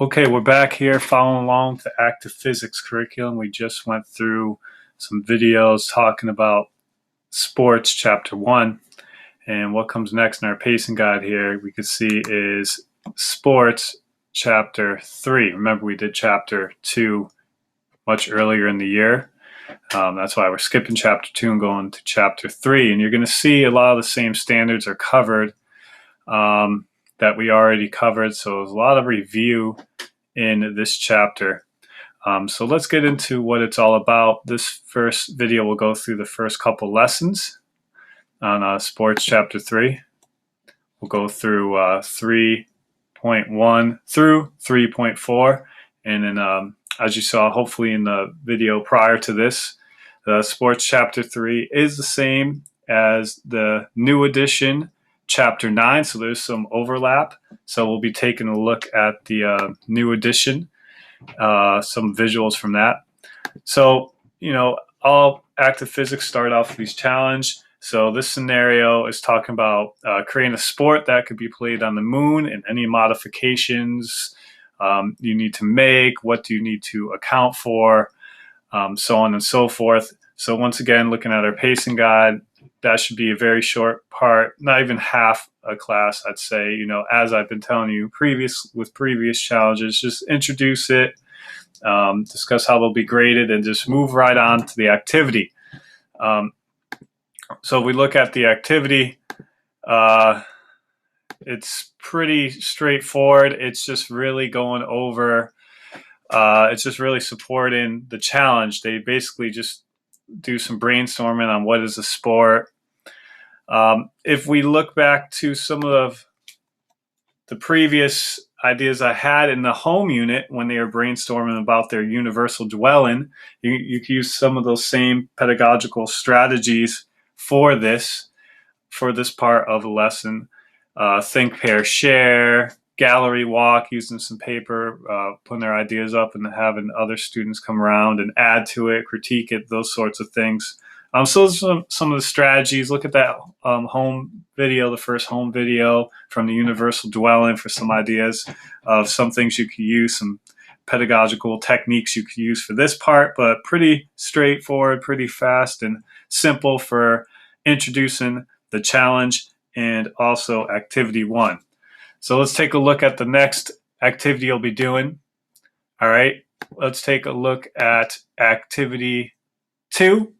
Okay, we're back here following along with the active physics curriculum. We just went through some videos talking about sports chapter 1. And what comes next in our pacing guide here, we can see is sports chapter 3. Remember, we did chapter 2 much earlier in the year. That's why we're skipping chapter 2 and going to chapter 3. And you're going to see a lot of the same standards are covered that we already covered. So there's a lot of review in this chapter. So let's get into what it's all about. This first video will go through the first couple lessons on sports chapter 3. We'll go through 3.1 through 3.4. And then as you saw, hopefully in the video prior to this, the sports chapter 3 is the same as the new edition chapter 9. So there's some overlap. So we'll be taking a look at the new edition, some visuals from that. So, all active physics start off with these challenge. So this scenario is talking about creating a sport that could be played on the moon and any modifications you need to make, what do you need to account for, so on and so forth. So once again, looking at our pacing guide, that should be a very short part, not even half a class, I'd say. As I've been telling you with previous challenges, just introduce it, discuss how they'll be graded, and just move right on to the activity. So if we look at the activity, it's pretty straightforward. It's just really going over, it's just really supporting the challenge. They basically just do some brainstorming on what is a sport. If we look back to some of the previous ideas I had in the home unit when they were brainstorming about their universal dwelling, you can use some of those same pedagogical strategies for this part of the lesson. Think, pair, share, gallery walk, using some paper, putting their ideas up and having other students come around and add to it, critique it, those sorts of things. So those are some of the strategies. Look at that home video, the first home video from the universal dwelling, for some ideas of some things you could use, some pedagogical techniques you could use for this part, but pretty straightforward, pretty fast and simple for introducing the challenge and also activity 1. So let's take a look at the next activity you'll be doing. All right, let's take a look at activity 2,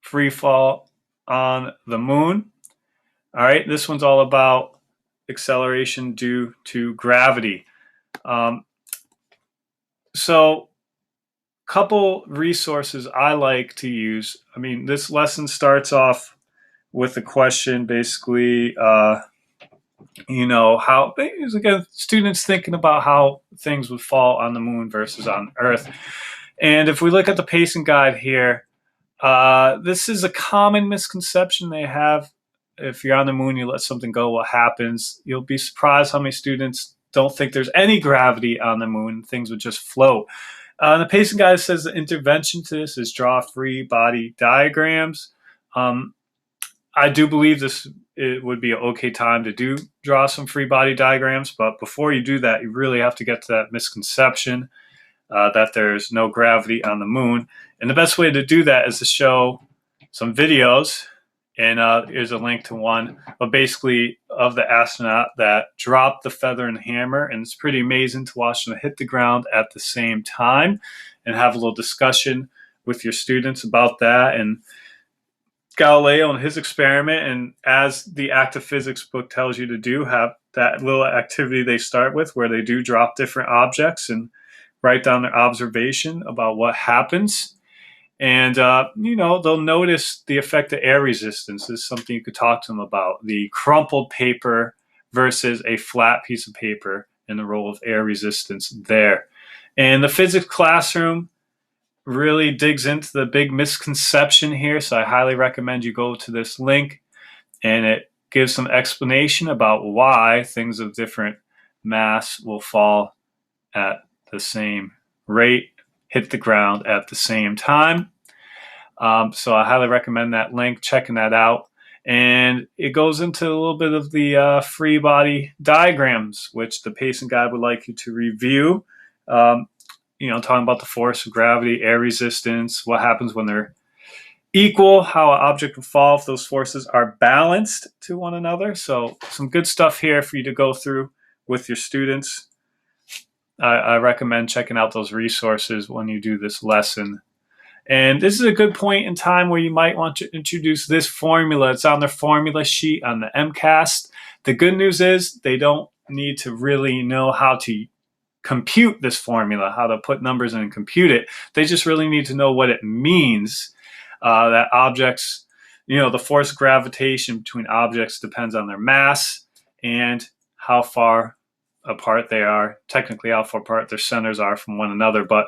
free fall on the moon. All right, this one's all about acceleration due to gravity. So couple resources I like to use. This lesson starts off with a question, basically, how, again, students thinking about how things would fall on the moon versus on Earth. And if we look at the pacing guide here, this is a common misconception they have. If you're on the moon, you let something go, what happens? You'll be surprised how many students don't think there's any gravity on the moon. Things would just float. The pacing guide says the intervention to this is draw free body diagrams. I do believe it would be an okay time to draw some free body diagrams, but before you do that, you really have to get to that misconception that there's no gravity on the moon. And the best way to do that is to show some videos, and here's a link to one, but basically of the astronaut that dropped the feather and hammer, and it's pretty amazing to watch them hit the ground at the same time and have a little discussion with your students about that. And Galileo and his experiment, and as the active physics book tells you to do, have that little activity they start with where they do drop different objects and write down their observation about what happens. And, they'll notice the effect of air resistance. This is something you could talk to them about. The crumpled paper versus a flat piece of paper and the role of air resistance there. And the physics classroom really digs into the big misconception here. So I highly recommend you go to this link, and it gives some explanation about why things of different mass will fall at the same rate, hit the ground at the same time. So I highly recommend that link, checking that out. And it goes into a little bit of the free body diagrams, which the pacing guide would like you to review. Talking about the force of gravity, air resistance, what happens when they're equal, how an object will fall if those forces are balanced to one another. So some good stuff here for you to go through with your students. I recommend checking out those resources when you do this lesson. And this is a good point in time where you might want to introduce this formula. It's on their formula sheet on the MCAST. The good news is they don't need to really know how to compute this formula, how to put numbers in and compute it. They just really need to know what it means, that objects, the force of gravitation between objects depends on their mass and how far apart they are, technically how far apart their centers are from one another. But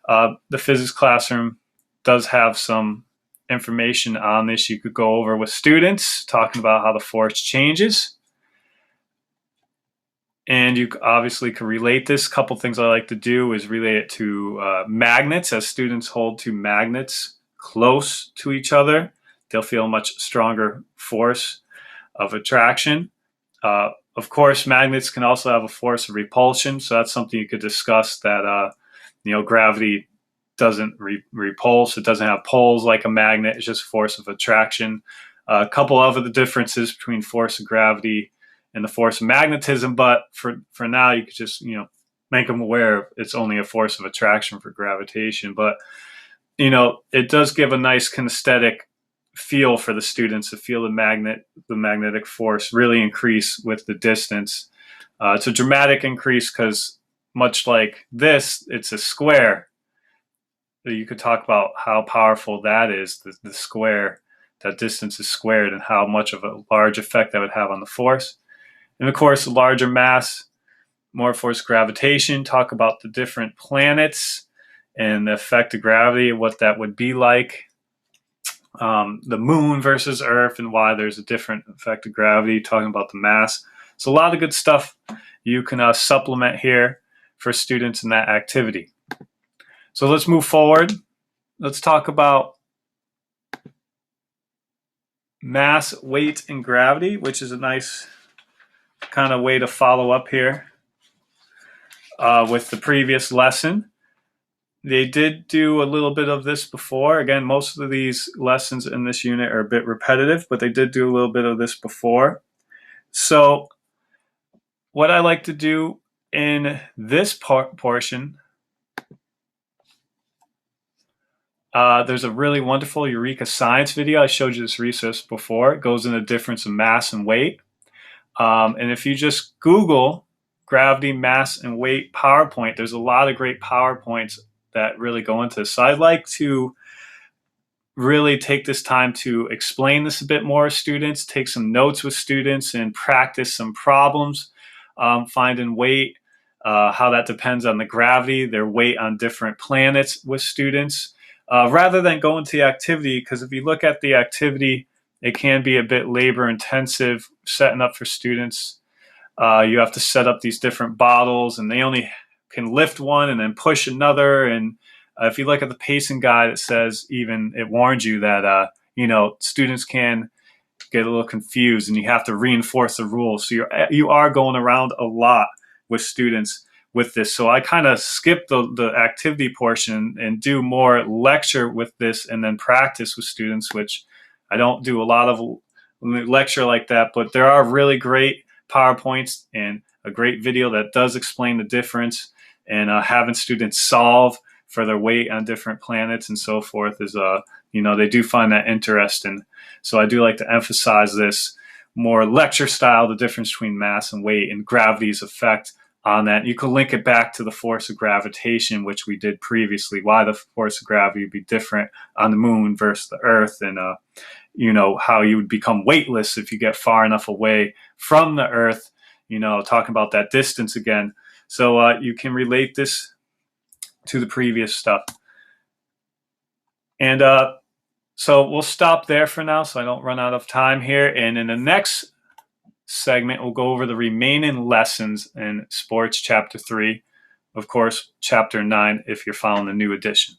the physics classroom does have some information on this you could go over with students, talking about how the force changes. And you obviously can relate this. A couple things I like to do is relate it to magnets. As students hold two magnets close to each other, they'll feel a much stronger force of attraction. Of course, magnets can also have a force of repulsion. So that's something you could discuss, that, gravity doesn't repulse. It doesn't have poles like a magnet. It's just force of attraction. A couple of other differences between force of gravity and the force of magnetism. But for now, you could just, make them aware it's only a force of attraction for gravitation. But, it does give a nice kinesthetic feel for the students to feel the magnetic force really increase with the distance. It's a dramatic increase because, much like this, it's a square. You could talk about how powerful that is, the square, that distance is squared, and how much of a large effect that would have on the force. And of course, a larger mass, more force gravitation, talk about the different planets and the effect of gravity, what that would be like. The moon versus Earth and why there's a different effect of gravity, talking about the mass. So a lot of good stuff you can supplement here for students in that activity. So let's move forward. Let's talk about mass, weight, and gravity, which is a nice kind of way to follow up here with the previous lesson. They did do a little bit of this before. Again, most of these lessons in this unit are a bit repetitive, but they did do a little bit of this before. So what I like to do in this portion, there's a really wonderful Eureka Science video. I showed you this resource before. It goes into the difference of mass and weight. And if you just Google gravity, mass, and weight PowerPoint, there's a lot of great PowerPoints that really go into this. So I'd like to really take this time to explain this a bit more to students, take some notes with students, and practice some problems, finding weight, how that depends on the gravity, their weight on different planets with students, rather than go into the activity, because if you look at the activity, it can be a bit labor intensive setting up for students. You have to set up these different bottles, and they only can lift one and then push another. And if you look at the pacing guide, it says it warns you that students can get a little confused, and you have to reinforce the rules. So you are going around a lot with students with this. So I kind of skip the activity portion and do more lecture with this, and then practice with students, which I don't do a lot of lecture like that. But there are really great PowerPoints and a great video that does explain the difference, and having students solve for their weight on different planets and so forth is, they do find that interesting. So I do like to emphasize this more lecture style, the difference between mass and weight and gravity's effect on that. You can link it back to the force of gravitation, which we did previously, why the force of gravity would be different on the moon versus the Earth, and how you would become weightless if you get far enough away from the Earth, talking about that distance again. So you can relate this to the previous stuff. And so we'll stop there for now so I don't run out of time here. And in the next segment, we'll go over the remaining lessons in Sports Chapter 3. Of course, Chapter 9 if you're following the new edition.